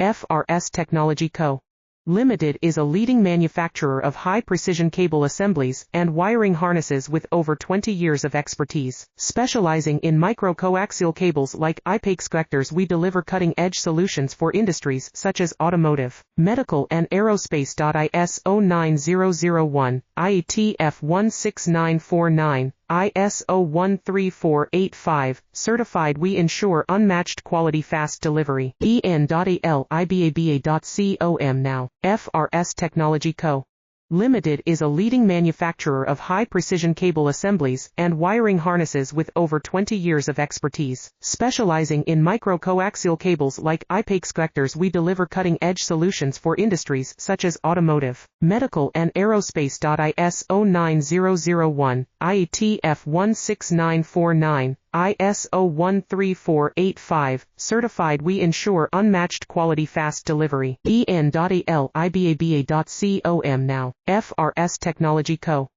FRS Technology Co. Limited is a leading manufacturer of high-precision cable assemblies and wiring harnesses with over 20 years of expertise. Specializing in micro-coaxial cables like IPEX connectors, we deliver cutting-edge solutions for industries such as automotive, medical and aerospace. ISO 9001, IETF 16949, ISO 13485, certified. We ensure unmatched quality, fast delivery. en.elibaba.com now. FRS Technology Co. Limited is a leading manufacturer of high-precision cable assemblies and wiring harnesses with over 20 years of expertise. Specializing in micro-coaxial cables like IPEX connectors, we deliver cutting-edge solutions for industries such as automotive, medical and aerospace. ISO 9001, IETF 16949, ISO 13485, certified. We ensure unmatched quality, fast delivery. en.elibaba.com now. FRS Technology Co.